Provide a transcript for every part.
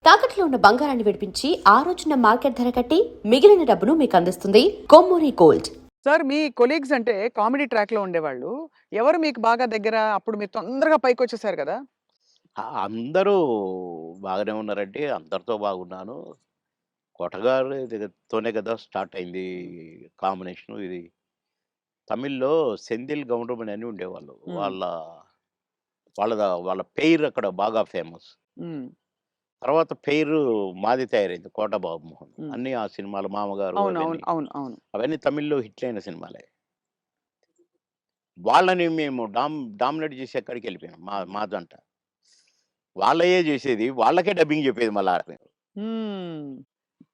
తాకట్లో ఉన్న బంగారాన్ని విడిపించి ఆ రోజున మార్కెట్ ధర కట్టి మిగిలిన డబ్బును మీకు అందిస్తుంది కొమ్మూరి గోల్డ్. సార్ మీ కొలీగ్స్ అంటే కామెడీ ట్రాక్‌లో ఉండేవాళ్ళు. ఎవరు మీకు బాగా దగ్గర? అప్పుడు మీరు తొందరగా పైకొచ్చేసారు కదా! అందరూ బాగానే ఉన్నారండి. అందరితో బాగున్నాను. 'కోటగారి' తోనే కదా స్టార్ట్ అయింది కాంబినేషను ఇది. తమిళ్‌లో 'సెంథిల్ గౌండమణి' అని ఉండేవాళ్ళు. హ్మ్. వాళ్ళ పెయిర్ అక్కడ బాగా ఫేమస్. హ్మ్. తర్వాత పెయిరు మాది తయారైంది 'కోట బాబుమోహన్.' హ్మ్. అన్నీ ఆ సినిమాలు 'మామగారు' అవును. అవును. అవన్నీ. అవును. అవును. అవన్నీ తమిళ్‌లో హిట్లయిన సినిమాలే. వాళ్ళని మేము డామినేట్ చేసి ఎక్కడికెళ్ళిపోయాం మా జంట. వాళ్ళయే చేసేది. వాళ్ళకే డబ్బింగ్ చెప్పేది మళ్ళా. హ్మ్.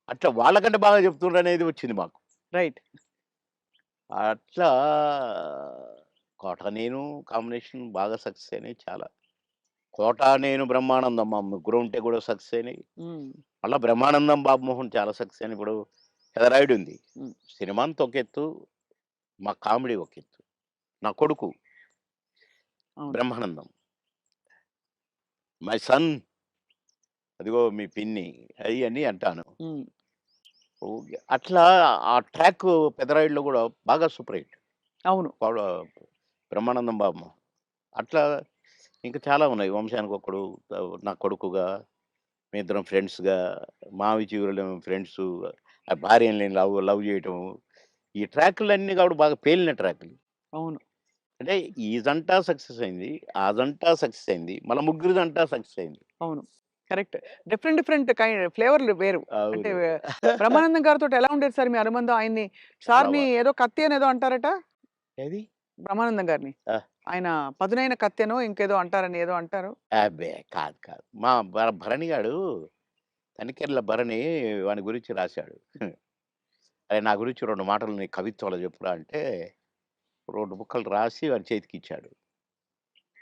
అట్లా వాళ్ళకంటే బాగా చెప్తుండ్రనేది వచ్చింది మాకు. రైట్. అట్లా 'కోట నేను' కాంబినేషన్ బాగా సక్సెస్ అయినాయి చాలా. 'కోట నేను' 'బ్రహ్మానందం' మా ముగ్గురం ఉంటే కూడా సక్సెస్ అయినాయి. హ్మ్. మళ్ళా 'బ్రహ్మానందం' 'బాబుమోహన్' చాలా సక్సెస్ అయినాయి. ఇప్పుడు 'పెదరాయుడు' ఉంది. హ్మ్. సినిమా అంతా ఒక ఎత్తు, మా కామెడీ ఒక ఎత్తు. నా కొడుకు అవును. 'బ్రహ్మానందం', 'మై సన్' అదిగో మీ పిన్ని అయన్నీ అంటాను. హ్మ్. ఓకే. అట్లా ఆ ట్రాక్ 'పెదరాయుడులో' కూడా బాగా సూపర్ హిట్. అవును. పౌడ 'బ్రహ్మానందం' బాబు. అట్లా ఇంకా చాలా ఉన్నాయి. 'వంశానికొక్కడు', నా కొడుకుగా, మేమిద్దరం ఫ్రెండ్స్‌గా, 'మావి చిగురులేమో' ఫ్రెండ్సు, ఆ భార్యని నేను లవ్ చేయటం. ఈ ట్రాకులన్నీ కూడా బాగా పేలిన ట్రాకులు. అవును. అంటే ఈ జంట సక్సెస్ అయింది. ఆ జంట సక్సెస్ అయింది. మళ్ళా ముగ్గురి జంట సక్సెస్ అయింది. అవును. కరెక్ట్. డిఫరెంట్ డిఫరెంట్ ఫ్లేవర్‌లు వేరు. అంటే అవును. బ్రహ్మానందం గారితోటి ఎలా ఉండేది సార్ మీ అనుబంధం? ఆయన్ని చాలా సార్‌ని ఏదో కత్తి అనేదో అంటారట? ఏది? బ్రహ్మానందం గారిని. ఆ! ఆయన పదునైన కత్తెనో ఇంకేదో అంటారని ఏదో అంటారు. అబ్బే! కాదు. మా భరణి గాడు తనికెళ్ళ భరణి వాని గురించి రాశాడు. అరే! నా గురించి 2 మాటలు నీ కవిత్వంలో చెప్పురా అంటే 2 ముక్కలు రాసి వాని చేతికిచ్చాడు.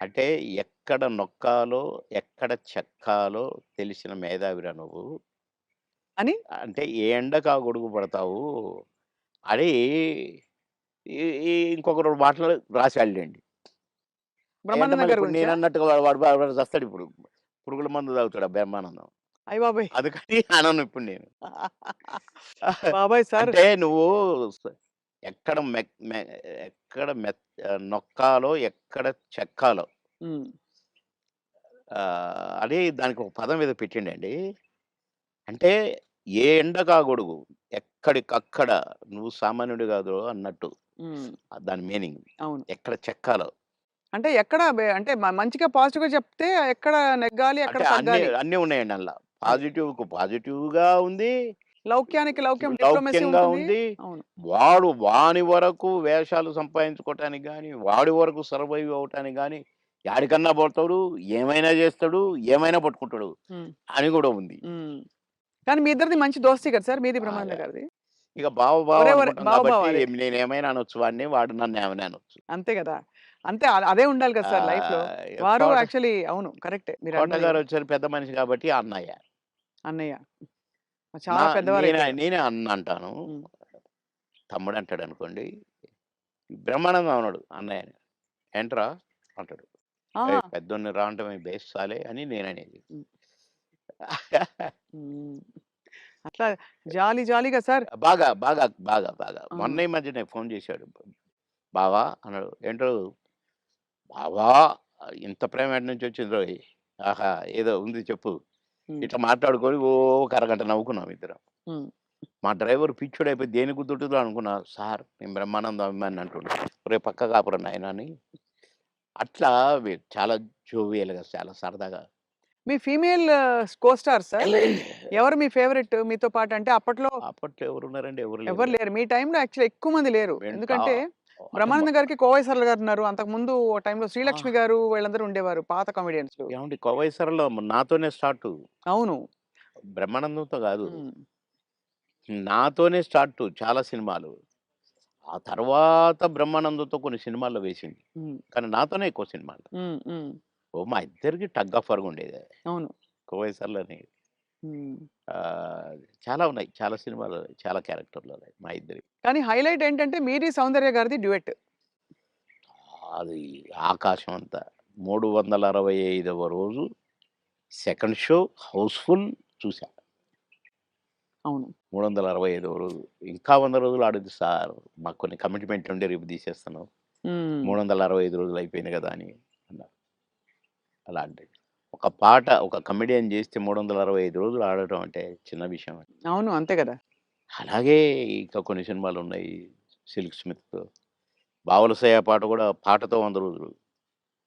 అంటే ఎక్కడ నొక్కాలో, ఎక్కడ చెక్కాలో తెలిసిన మేధావిరా నువ్వు. అని అంటే ఏ ఎండకు ఆ గొడుగు పడతావు అని ఈ ఈ ఇంకొక 2 మాటలు రాసాడులెండి. అయంటే బ్రహ్మానందం మళ్ళీ గారి ఇప్పుడు గురించా? నేనన్నట్టుగా వాడు చస్తాడిప్పుడు. పురుగుల మందు తాగుతాడు ఆ బ్రహ్మానందం. అయ్యబాబోయ్! అందుకని అనను ఇప్పుడు నేను. బాబోయ్! సార్ అంటే నువ్వు స ఎక్కడ ఎక్కడ నొక్కాలో, ఎక్కడ చెక్కాలో హ్మ్. అని దానికి ఒక పదం ఏదో పెట్టిండండి. అంటే ఏ ఎండకా గొడుగు, ఎక్కడికక్కడ నువ్వు సామాన్యుడు కాదు అన్నట్టు. హ్మ్. దాని మీనింగ్. అవును. ఎక్కడ చెక్కాలో. అంటే ఎక్కడ అంటే మంచిగా పాజిటివ్‌గా చెప్తే ఎక్కడ నెగ్గాలి, ఎక్కడ అంటే అన్నీ తగ్గాలి. అన్నీ ఉన్నాయండి అందుల. అది. పాజిటివ్‌కు పాజిటివ్‌గా ఉంది. లౌక్యానికి లౌక్యం డిప్లొమసీ లౌక్యంగా ఉంటుంది. ఉంది. అవును. వాని వరకు వేషాలు సంపాదించుకోవటానికి గాని, వాడి వరకు సర్వైవ్ అవ్వటానికి గాని, యాడికన్నా పోతాడు, ఏమైనా చేస్తాడు, ఏమైనా పట్టుకుంటాడు హ్మ్. అని కూడా ఉంది. హ్మ్. కానీ మీ ఇద్దరిది మంచి దోస్తీ కదా సార్! మీది బాగా. బ్రహ్మానందం గారిది. ఇక బావ ఒరే! అనుకుంటాం బావ బావ కాబట్టి అదే. నేనేమైనా అనొచ్చు వాడిని, వాడు నన్నేమైనా అనొచ్చు. అంతే గదా! అంతే అదే ఉండాలి కదా సార్ లైఫ్‌లో. వారు కోట యాక్చువల్లీ అవును. కరెక్టే మీరన్నది. కోటగారొచ్చారు పెద్ద మనిషి కాబట్టి అన్నయ్య. అన్నయ్య. నా చాలా పెద్దవారైపోయారు. నేనే అన్న అంటాను. హ్మ్. తమ్ముడంటాడనుకోండి. బ్రహ్మానందం అనడు అన్నయ్యని. ఏంట్రా అంటాడు. ఆహా! ఏయ్! పెద్దోడిని రా అంటమే బేస్ సాలే అని నేననేది. హ్మ్. హ్మ్. అట్లా జాలీ జాలీగా సార్. బాగా. ఆ! మొన్న ఈ మధ్యనే ఫోను చేశాడు. బావా అన్నాడు. ఏంటో బావా ఇంత ప్రేమ ఎటు నుంచొచ్చిందోయ్! ఆహా! ఏదో ఉంది చెప్పు. హ్మ్. ఇట్లా మాట్లాడుకొని ఓ ఒక అరగంట నవ్వుకున్నాం ఇద్దరం. హ్మ్. మా డ్రైవర్ పిచ్చోడైపోయి దేనికి గుద్దుతుందో అనుకున్నా. సార్ నేను బ్రహ్మానందం అభిమానిని అంటుండు. ఒరేయ్ పక్కకు ఆపురా నాయనా అని. అట్లా చాలా జోవియల్‌గా చాలా సరదాగా. మీ ఫీమేల్ కో స్టార్ సార్? ఎవరు మీ ఫేవరెట్ మీతో పాటు? అంటే అప్పట్లో అప్పట్లో ఎవరున్నారండి? ఎవరు లేరు. ఎవరు లేరు. మీ టైమ్‌లో యాక్చువల్లీ ఎక్కువ మంది లేరు. వెంట ఎందుకంటే అంటే బ్రహ్మానందం గారికి కోవై సరళ గారున్నారు. అంతకుముందు ఓ టైమ్‌లో ఆ! శ్రీలక్ష్మి గారు వీళ్ళందరూ ఉండేవారు పాత కామెడియన్స్‌లు. ఏవండీ 'కోవైసరలో' నాతోనే స్టార్టు. అవును. బ్రహ్మానందంతో గాదు. హ్మ్. నాతోనే స్టార్టు చాలా సినిమాలు. ఆ తర్వాత బ్రహ్మానందంతో కొన్ని సినిమాల్లో వేసింది. హ్మ్. కానీ నాతోనే ఎక్కువ సినిమాలు. హ్మ్. మా ఇద్దరికి టగ్ ఆఫ్ వార్ ఉండేది. అవును. 'కోవైసర్లని' హ్మ్. చాలా ఉన్నాయి. చాలా సినిమాలు, చాలా క్యారెక్టర్‌లున్నాయి మా ఇద్దరియి. కానీ హైలైట్ ఏంటంటే మీది, సౌందర్య గారిది డ్యూయెట్. అది ఆకాశం అంత. 365వ రోజు సెకండ్ షో హౌస్‌ఫుల్ చూసా. అవును. 365 రోజు. ఇంకా 100 రోజులు ఆడొద్దు సార్. మాకు కొన్ని కమిట్మెంట్లు ఉండి రేపు తీసేస్తున్నాం. హ్మ్. 365 రోజులు అయిపోయింది కదా అని అన్నారు. అలాంటిది. ఒక పాట ఒక కమెడియన్ చేస్తే 365 రోజులు ఆడటం అంటే చిన్న విషయం. అవును. అంతే గదా! అలాగే ఇంకా కొన్ని సినిమాలున్నాయి. 'సిల్క్ స్మిత్', 'బావలసయ్య' పాట కూడా పాటతో 100 రోజులు.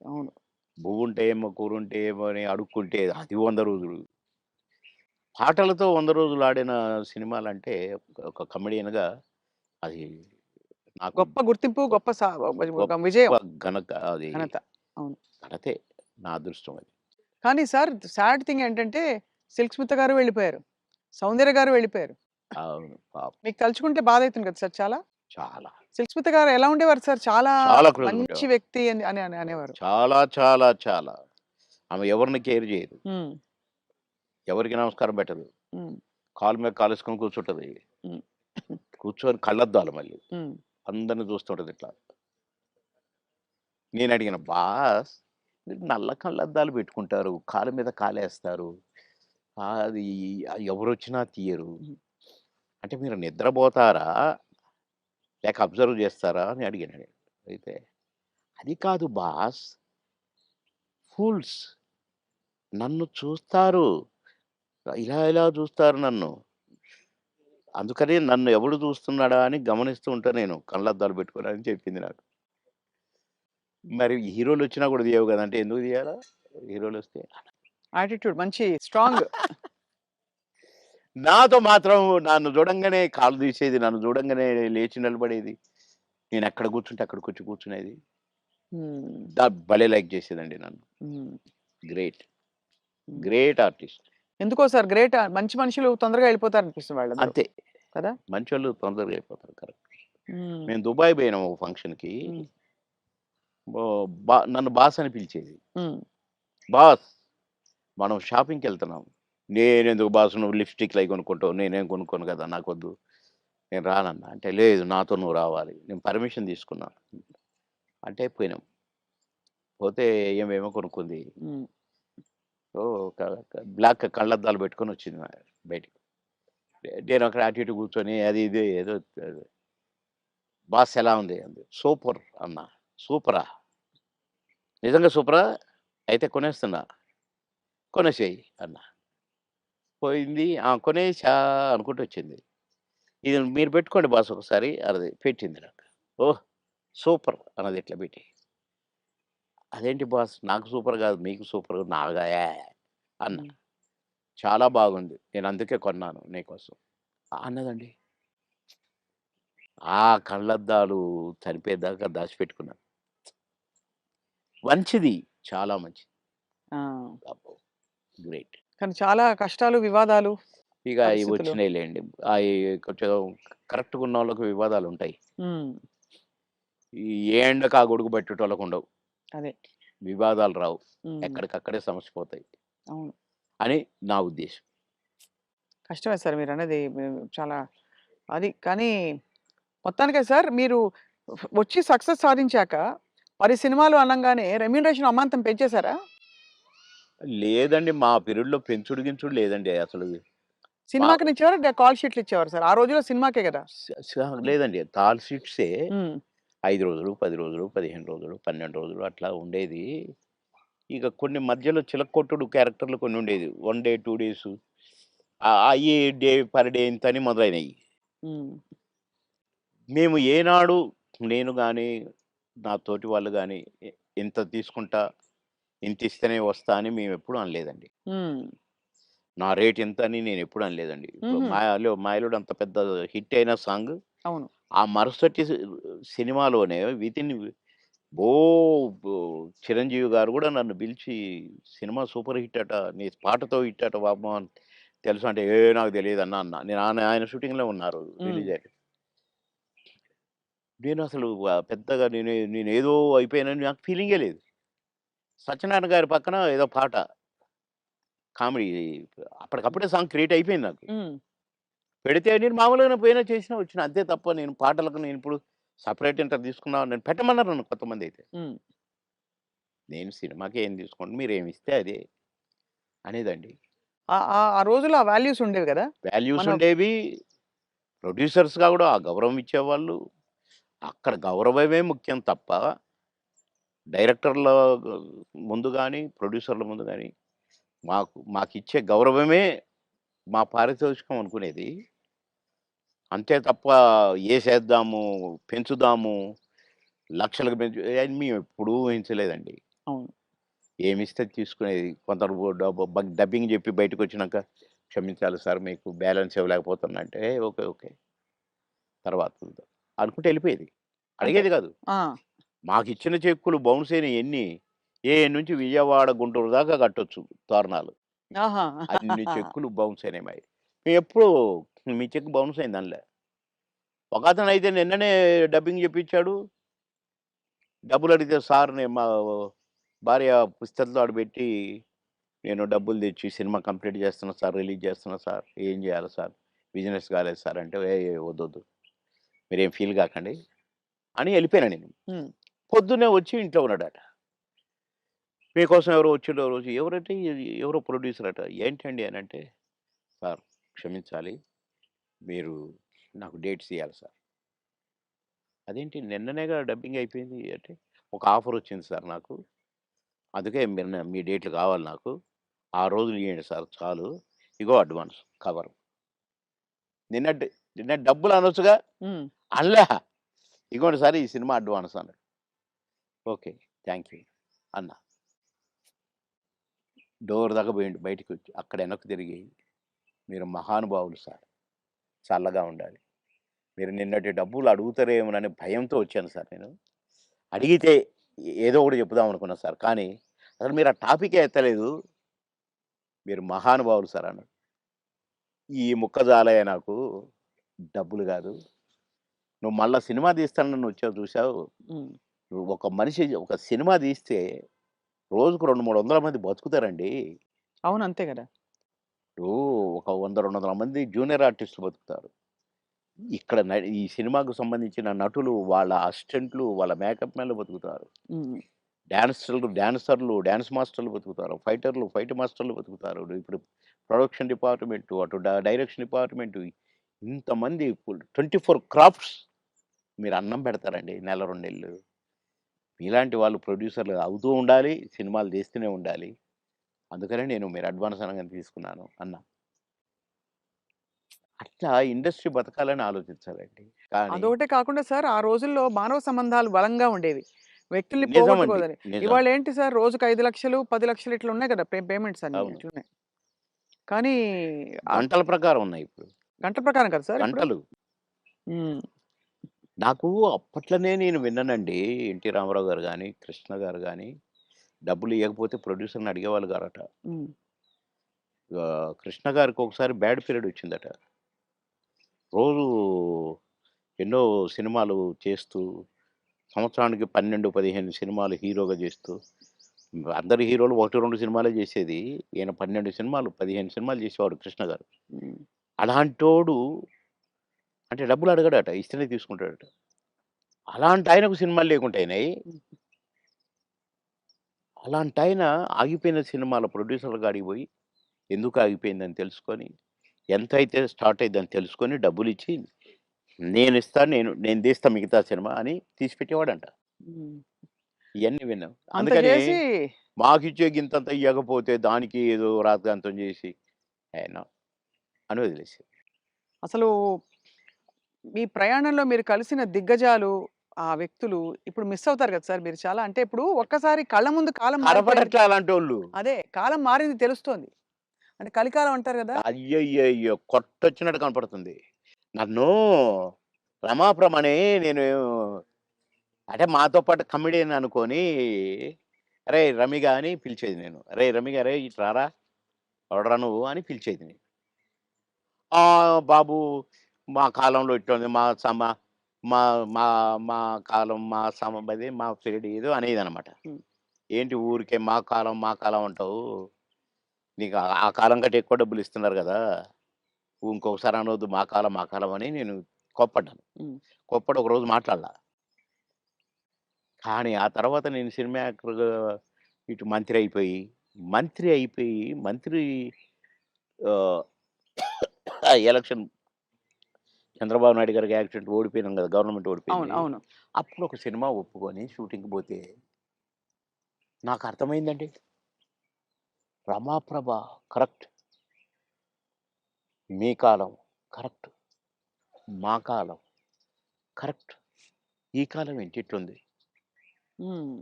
అవును. 'బువ్వుంటే ఏమో కూరుంటే ఏమో' అని అడుక్కుంటే అది 100 రోజులు. పాటలతో 100 రోజులు ఆడిన సినిమాలంటే ఒక కమెడియన్‌గా అది నాకు గొప్ప గుర్తింపు, గొ గొప్ప ఒక గొప్ప విజయం, అది ఘనత. అవును. ఘనతే. నా అదృష్టం అది. కానీ సార్ సాడ్ థింగ్ ఏంటంటే 'సిల్క్ స్మిత' గారు వెళ్ళిపోయారు. 'సౌందర్య' గారు వెళ్ళిపోయారు. అవును. పాపం. మీకు తలుచుకుంటే బాధైతుంది కదా సార్ చాలా? చాలా. 'సిల్క్ స్మిత' గారు ఎలా ఉండేవారు సార్? చాలా చాలా క్లోజ్‌గా మంచి ఉండేవారు. వ్యక్తి అని అనేవారు. చాలా, చాలా, చాలా. ఆమె ఎవరిని కేర్ చేయదు. హ్మ్. ఎవరికీ నమస్కారం పెట్టదు. హ్మ్. కాలు మీద కాలేసుకొని కూర్చుంటది. హ్మ్. కూర్చొని కళ్ళద్దాలు మళ్ళీ. హ్మ్. అందరిని చూస్తుంటది ఇట్లా. నేనడిగిన, "బాస్ మీరు నల్ల కళ్ళద్దాలు పెట్టుకుంటారు. కాలు మీద కాలేస్తారు. అది ఎవరొచ్చినా తీయరు. హ్మ్. అంటే మీరు నిద్రపోతారా? లేక అబ్జర్వ్ చేస్తారా?" అని అడిగాను నేను. అయితే, "అది కాదు బాస్. ఫూల్స్ నన్ను చూస్తారు. ఇలా ఇలా చూస్తారు నన్ను. అందుకని నన్ను ఎవడు చూస్తున్నాడా అని గమనిస్తూ ఉంటా నేను కళ్ళద్దాలు పెట్టుకొని" అని చెప్పింది నాకు. మరి హీరోలొచ్చినా కూడా తీయవు గదా! అంటే ఎందుకు తీయాలా? హీరోలొస్తే? యాటిట్యూడ్ మంచి స్ట్రాంగ్. నాతో మాత్రం నన్ను చూడంగానే కాళ్ళు తీసేది. నన్ను చూడంగానే లేచి నిలబడేది. నేనెక్కడ కూర్చుంటే అక్కడికొచ్చి కూర్చునేది. హ్మ్. భలే లైక్ చేసేదండి నన్ను. హ్మ్. గ్రేట్. హ్మ్. Great artist. ఎందుకో సార్ గ్రేట్ మంచి మనుషులు తొందరగా వెళ్ళిపోతారనిపిస్తుంది వాళ్ళందరూ. అంతే. కదా! మంచోళ్ళు తొందరగా అయిపోతారు. కరెక్ట్. హ్మ్. మేము దుబాయ్ పోయినాం ఒక ఫంక్షన్‌కి. హ్మ్. నన్ను బాస్ అని పిలిచేది. హ్మ్. బాస్ మనం షాపింగ్‌కెళ్తున్నాం. నేనెందుకు బాస్ నువ్వు లిప్‌స్టిక్‌లయి కొనుక్కుంటావు. నేనేం కొనుక్కోను కదా! నాకొద్దు. నేను రానన్నా. అంటే లేదు నాతో నువ్వు రావాలి. నేను పర్మిషన్ తీసుకున్నా. అంటే పోయినాం. పోతే ఏమేమో కొనుక్కుంది. హ్మ్. సో, బ్లాక్ కళ్ళద్దాలు పెట్టుకొనొచ్చింది బయటికి. నేనక్కడ అటు ఇటు కూర్చొని అది ఇది ఏదో బాస్ ఎలా ఉంది? అంది. సూపర్ అన్నా. సూపరా? నిజంగా సూపరా? అయితే కొనేస్తున్నా. కొనేసేయి అన్నా. పోయింది. ఆ! కొనేసా అనుకుంటూ వచ్చింది. ఇది మీరు పెట్టుకోండి బాస్ ఒకసారి అన్నది. పెట్టింది నాకు. ఓహ్! సూపర్ అన్నది ఇట్లా పెట్టి. అదేంటి బాస్ నాకు సూపర్ కాదు మీకు సూపర్ నాగా అన్నా. హ్మ్. చాలా బాగుంది. నేను అందుకే కొన్నాను నీకోసం. అన్నదండి. ఆ కళ్ళద్దాలు చనిపోయేదాకా దాచిపెట్టుకున్నాను. మంచిది. చాలా మంచిది. ఆ! అబ్బో! గ్రేట్. కానీ చాలా కష్టాలు, వివాదాలు, ఇక అయి పరిస్థితులు. వచ్చినాయిలెండి. అయి కొంచెం కరెక్ట్‌గా ఉన్నోళ్ళకి వివాదాలుంటాయి. హ్మ్. ఈ ఏ ఎండకు ఆ గొడుగు పట్టేటోళ్ళకుండవు. అదే. వివాదాలు రావు. హ్మ్. ఎక్కడికక్కడే సమసిపోతాయి అవును. అని నా ఉద్దేశం. కష్టమే సార్ మీరన్నది. చాలా అది కానీ మొత్తానికే సార్ మీరు వచ్చి సక్సెస్ సాధించాక 10 సినిమాలు అనంగానే రెమ్యూనరేషన్ అమాంతం పెంచేసారా? లేదండి మా పీరియడ్‌లో పెంచుడు గించుడు లేదండి అసలు. మా సినిమాకినిచ్చేవారా? కాల్ షీట్లు ఇచ్చేవారా సార్? ఆ రోజుల్లో సినిమాకే గదా! స స లేదండి. కాల్ షీట్సే హ్మ్. 5 రోజులు, 10 రోజులు, 15 రోజులు, 12 రోజులు అట్లా ఉండేది. ఇక కొన్ని మధ్యలో చిలక్కొట్టుడు క్యారెక్టర్‌లు కొన్ని ఉండేది. 1 డే, 2 డేసు అయ్యి డే పర్ డే ఇంతని మొదలైనయి. హ్మ్. మేము ఏనాడు నేను గాని, నా తోటి వాళ్ళు గాని ఇంత తీసుకుంటా, ఇంతిస్తేనే వస్తా అని మేమెప్పుడు అనలేదండి. హ్మ్. నా రేట్ ఇంత అని నేనెప్పుడు అనలేదండి. ఇప్పుడు హుహు. 'మాయలోడు' అంత పెద్ద హిట్ అయిన సాంగ్ అవును. ఆ మరుసటి సినిమాలోనే వితిన్ ఓ బో 'చిరంజీవి' గారు గూడా నన్ను పిలిచి "సినిమా సూపర్ హిట్ అట. నీ పాటతో హిట్ అట బాబు" అని తెలుసా అంటే, నాకు తెలీదన్నా" అన్నా. నేను ఆయన షూటింగ్‌లో ఉన్నా ఆ రోజు హ్మ్. రిలీజ్ అయ్యాక. నేనసలు పెద్దగా నేనేదో అయిపోయానని నాకు ఫీలింగే లేదు. సత్యనారాయణ గారి పక్కన ఏదో పాట కామెడీ అప్పటికప్పుడే సాంగ్ క్రియేట్ అయిపోయింది నాకు. హ్మ్. పెడితే నేను మామూలుగానే పోయినా, చేసినా, వచ్చినా. అంతే తప్ప నేను పాటలకు నేనిప్పుడు సెపరేట్ ఇంత తీసుకున్నా నేను పెట్టమన్నారు నన్ను కొంతమందైతే. హ్మ్. నేను సినిమాకి ఏం తీసుకోను మీరేమిస్తే అదే అనేదండి. ఆ రోజుల్లో ఆ వాల్యూస్ ఉండేవి గదా! వాల్యూస్ మన ఉండేవి. ప్రొడ్యూసర్స్‌గా గూడా ఆ గౌరవం ఇచ్చేవాళ్ళు. అక్కడ గౌరవమే ముఖ్యం తప్ప, డైరెక్టర్ల ముందు గాని, ప్రొడ్యూసర్ల ముందు గాని, మాకిచ్చే గౌరవమే మా పారితోషికం అనుకునేది. అంతే తప్ప ఏసేద్దాము, పెంచుదాము, లక్షలకు పెంచు అయన్నీ మేమెప్పుడూ ఊహించలేదండి. అవును. ఏమిస్తే అది తీసుకునేది. కొందరు డబ్బింగ్ జెప్పి బయటకొచ్చినాక, "క్షమించాలి సార్ మీకు బ్యాలెన్స్ ఇవ్వలేకపోతున్నా" అంటే, ఓకే. ఓకే. తర్వాత చూద్దాం అనుకుంటే ఎళ్ళిపోయేది. అంతే. అడిగేది గాదు. ఆ! మాకిచ్చిన చెక్కులు బౌన్స్ అయినయి ఎన్ని, ఏఎన్ నుంచి విజయవాడ, గుంటూరు దాకా కట్టొచ్చు తోరణాలు. ఆహా! అన్ని చెక్కులు బౌన్స్ అయినాయి మాయి. మేమెప్పుడు మీ చెక్ బౌన్స్ అయిందనలే. ఒకతనయితే నిన్ననే డబ్బింగ్ జెప్పించాడు. డబ్బులడిగితే సార్‌ని మా భార్య పుస్తెలతో ఆడబెట్టి, "నేను డబ్బులు తెచ్చి సినిమా కంప్లీట్ చేస్తున్నా సార్, రిలీజ్ చేస్తున్నా సార్. ఏం జేయాలి సార్? బిజినెస్ కాలేదు సార్" అంటే, "ఏయ్! వద్దొద్దు. మీరేం ఫీల్ గాకండి" అని ఎళ్ళిపోయాను నేను. హ్మ్. పొద్దున్నే వచ్చి ఇంట్లో ఉన్నాడట. "మీకోసం ఎవరో వచ్చిండ్రు ఆ రోజు." ఎవరంటే ఎవరో ప్రొడ్యూసర్ అట. "ఏంటండి" అనంటే, "సార్ క్షమించాలి. మీరు నాకు డేట్స్ ఇయ్యాలి సార్." "అదేంటి నిన్ననేగా డబ్బింగ్ అయిపోయింది" అంటే, "ఒక ఆఫర్ వచ్చింది సార్ నాకు. అందుకే మీ డేట్లు కావాలి నాకు. ఆ రోజులు ఇయ్యండి సార్ చాలు. ఇగో అడ్వాన్స్ కవరు." నిన్నటి నిన్న డబ్బులు అనొచ్చుగా? హ్మ్. అనలే. "ఇగోండి సార్ ఈ సినిమా అడ్వాన్స్" అన్నాడు. ఓకే. థాంక్ యూ అన్నా. డోర్ దాకా పోయిండు బయటికొచ్చి. అక్కడ వెనక్కి తిరిగి, "మీరు మహానుభావులు సార్. చల్లగా ఉండాలి. మీరు నిన్నటి డబ్బులు అడుగుతారేమోనని భయంతో వచ్చాను సార్ నేను. అడిగితే ఏదో ఒకటి చెప్పుదాం అనుకున్నా సార్. కానీ అసలు మీరు ఆ టాపికే ఎత్తలేదు. మీరు మహానుభావులు సార్" అన్నాడు. ఈ ముక్క చాలయ్య నాకు. డబ్బులు గాదు. నువ్వు మళ్ళా సినిమా తీస్తానని వచ్చావు చూసావు. హ్మ్. నువ్వు ఒక మనిషి ఒక సినిమా తీస్తే రోజుకు 200, 300 మంది బతుకుతారండి. అవును. అంతే గదా! ఇప్పుడు ఒక 100, 200 మంది జూనియర్ ఆర్టిస్టులు బతుకుతారు. ఇక్కడ ఈ సినిమాకు సంబంధించిన నటులు, వాళ్ళ అసిస్టెంట్లు, వాళ్ళ మేకప్ మ్యాన్‌లు బతుకుతారు. హ్మ్. డాన్సర్లు, డాన్స్ మాస్టర్‌లు బతుకుతారు. ఫైటర్లు, ఫైట్ మాస్టర్‌లు బతుకుతారు. ఇప్పుడు ప్రొడక్షన్ డిపార్ట్‌మెంటు, అటు డైరెక్షన్ డిపార్ట్‌మెంటు ఇంతమంది 24 క్రాఫ్ట్స్ మీరు అన్నం పెడతారండి నెల, 2 నెలలు. మీలాంటి వాళ్ళు ప్రొడ్యూసర్‌లు అవుతూ ఉండాలి. సినిమాలు తీస్తూనే ఉండాలి. అందుకనే నేను మీరు అడ్వాన్స్ అనంగానే తీసుకున్నాను అన్నా. అట్లా ఇండస్ట్రీ బతకాలని ఆలోచించాలండి. కానీ అదొకటే కాకుండా సార్ ఆ రోజుల్లో మానవ సంబంధాలు బలంగా ఉండేవి. వ్యక్తుల్ని నిజమండి. పోగొట్టుకోదని. నిజం. ఇవాళేంటి సార్ రోజుకి 5,00,000, 10,00,000 ఇట్లా ఉన్నాయి గదా! పేమెంట్స్ అన్నీ అవును. అట్లున్నాయి. కానీ గంటల ప్రకారం ఉన్నాయి ఇప్పుడు. గంటల ప్రకారం కదా సార్ ఇప్పుడు? గంటలు. హ్మ్. నాకు అప్పట్లోనే నేను విన్నానండి. 'ఎన్టీ రామారావు' గారు గాని, 'కృష్ణ' గారు గాని డబ్బులు ఇయ్యకపోతే ప్రొడ్యూసర్‌ని అడిగేవాళ్ళు గారట. హ్మ్. 'కృష్ణ' గారికి ఒకసారి బ్యాడ్ పీరియడ్ వచ్చిందట. రోజు ఎన్నో సినిమాలు చేస్తూ, సంవత్సరానికి 12, 15 సినిమాలు హీరోగా చేస్తూ, అందరు హీరోలు 1, 2 సినిమాలే చేసేది. ఈయన 12 సినిమాలు, 15 సినిమాలు చేసేవాడు 'కృష్ణ' గారు. హ్మ్. అలాంటోడు అంటే డబ్బులు అడగడట. ఇస్తేనే తీసుకుంటాడట. అలాంటాయనకు సినిమాలు లేకుండా అయినాయి. హ్మ్. అలాంటాయన ఆగిపోయిన సినిమాల ప్రొడ్యూసర్‌ల కాడికి పోయి, ఎందుకు ఆగిపోయిందని తెలుసుకొని, ఎంతైతే స్టార్ట్ అయిద్దని తెలుసుకొని డబ్బులిచ్చి, నేనిస్తాను నేను తీస్తా మిగతా సినిమా అని తీసి పెట్టేవాడంట. హ్మ్. ఇయన్నీ విన్నాం. అంత అందుకని చేసి మాకిచ్చే గింతంతా ఇయ్యకపోతే దానికి ఏదో రాద్ధాంతం చేసి, నో అని వదిలేసారు. అసలు మీ ప్రయాణంలో మీరు కలిసిన దిగ్గజాలు, ఆ వ్యక్తులు ఇప్పుడు మిస్ అవుతారు కదా సార్ మీరు చాలా. అంటే ఇప్పుడు ఒక్కసారి కళ్ళ ముందు కాలం మారిపోయింది. కనపడట్లే అలాంటోళ్ళు. అదే కాలం మారింది తెలుస్తోంది. అంటే కలికాలం అంటారు గదా! అయ్యయ్యయ్యో! కొట్టొచ్చినట్టు కనపడుతుంది. నన్ను రమాప్రమని నేను అంటే మాతో పాటు కమెడియన్ అనుకోని, "అరేయ్! రమిగా" అని పిలిచేది నేను. "అరేయ్! రమిగా అరేయ్! ఇటు రారా! ఎవడురా నువ్వు" అని పిలిచేది నేను. బాబు మా కాలంలో ఇట్లుంది. మా మా మా కాలం మా పీరియడ్ ఏదో అనేదనమాట. హ్మ్. ఏంటి ఊరికే మా కాలం అంటావు. నీకు ఆ కాలం కంటే ఎక్కువ డబ్బులిస్తున్నారు గదా! ఇంకొకసారి అనొద్దు మా కాలం అని నేను కోప్పడ్డాను. హ్మ్. కోప్పడి ఒకరోజు మాట్లాడలా. కానీ ఆ తర్వాత నేను సినిమా యాక్టర్‌గా ఇటు మంత్రి అయిపోయి, మంత్రి ఆహ్, ఆ ఎలక్షన్ చంద్రబాబు నాయుడు గారికి యాక్సిడెంట్ ఓడిపోయినాం కదా! గవర్నమెంట్ అవును. ఓడిపోయింది. అవును. అప్పుడు ఒక సినిమా ఒప్పుకొని షూటింగ్‌కి పోతే నాకు అర్థమైందండి. రమాప్రభ కరెక్ట్. మీ కాలం కరెక్ట్. మా కాలం కరెక్ట్. ఈ కాలం ఏంటి ఇట్లుంది? హ్మ్.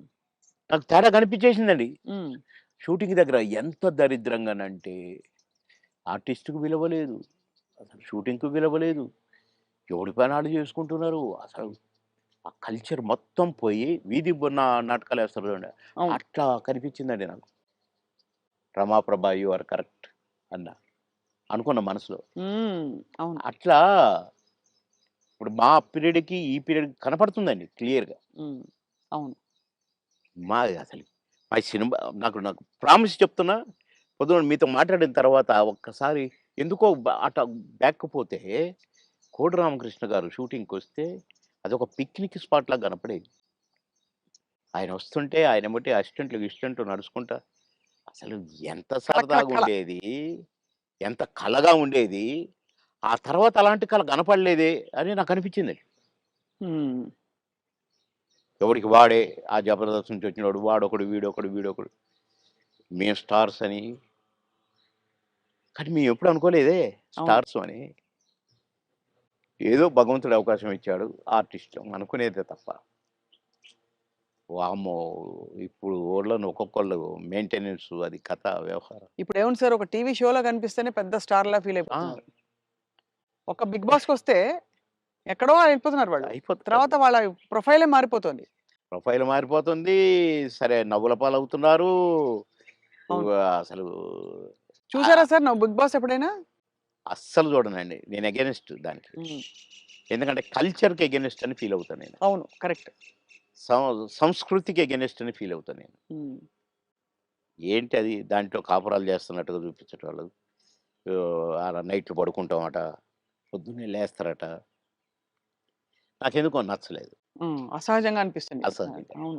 నాకు తేడా కనిపించేసిందండి. హ్మ్. షూటింగ్ దగ్గర ఎంత దరిద్రంగానంటే ఆర్టిస్ట్‌కి విలువ లేదు. అసలు షూటింగ్‌కి విలువ లేదు. ఎవడి పని ఆళ్ళు చేసుకుంటున్నారు. అసలు ఆ కల్చర్ మొత్తం పోయి వీధి నాటకాలేస్తారు చూడండి. అవును. అట్లా కనిపించిందండి నాకు. రమాప్రభ యూ ఆర్ కరెక్ట్ అన్నా. అనుకున్న మనసులో. హ్మ్. అవును. అట్లా ఇప్పుడు మా పీరియడ్‌కి, ఈ పీరియడ్‌కి కనపడుతుందండి క్లియర్‌గా. హ్మ్. అవును. మా అసలు మా సినిమా నాకు నాకు ప్రామిస్ చెప్తున్నా, పొద్దున మీతో మాట్లాడిన తర్వాత ఒక్కసారి ఎందుకో అట బ్యాక్‌కి పోతే, కోడి రామకృష్ణ గారు షూటింగ్‌కొస్తే అదొక పిక్నిక్ స్పాట్‌లాగా కనపడేది. ఆయన వస్తుంటే ఆయన ఎమ్మటే అసిస్టెంట్లు, గిసిస్టెంట్లు నడుచుకుంటా అసలు ఎంత కళ, కళ, కళ. సరదాగుండేది. ఎంత కళగా ఉండేది. ఆ తర్వాత అలాంటి కళ కనపడలేదే అని నాకనిపించిందండి. హ్మ్. ఎవడికి వాడే ఆ 'జబర్దస్త్' నుంచి వచ్చినోడు వాడొకడు, వీడొకడు, వీడొకడు. మేము స్టార్స్ అని. కానీ మేమెప్పుడు అనుకోలేదే అవును. స్టార్స్ అని. ఏదో భగవంతుడు అవకాశం ఇచ్చాడు. ఆర్టిస్టులం అనుకునేదే తప్ప. వామ్మో! ఇప్పుడు ఓళ్ళను ఒక్కొక్కళ్ళు మెయింటెనెన్స్ అది కథ, వ్యవహారం. ఇప్పుడేముంది సార్ ఒక టీవీ షోలో కనిపిస్తేనే పెద్ద స్టార్‌లా ఫీల్ ఆ! అయిపోతున్నారు. ఒక 'బిగ్ బాస్'కొస్తే ఎక్కడో వెళ్ళిపోతున్నారు వాళ్ళు. అయిపోతున్నారు. తర్వాత వాళ్ళ ప్రొఫైలే మారిపోతుంది. ప్రొఫైల్ మారిపోతుంది. సరే నవ్వుల పాలవుతున్నారు. అవును. అసలు చూసారా ఆహ్, సార్ నువ్వు 'బిగ్ బాస్' ఎప్పుడైనా? అస్సలు చూడనండి. నేను అగైన్స్ట్ దానికి. హ్మ్. ఎందుకంటే కల్చర్‌కి అగైన్స్ట్ అని ఫీల్ అవుతా నేను. అవును. కరెక్ట్. సంస్కృతికి అగైన్స్ట్ అని ఫీల్ అవుతా నేను. హ్మ్. ఏంటి అది దాంట్లో కాపురాలు చేస్తున్నట్టుగా చూపించేటోళ్ళు. ఆడ నైట్‌లు పడుకుంటామట. పొద్దున్నే లేస్తారట. నాకెందుకో నచ్చలేదు. హ్మ్. అసహజంగా అనిపిస్తుంది. అసహ్యంగా. అవును.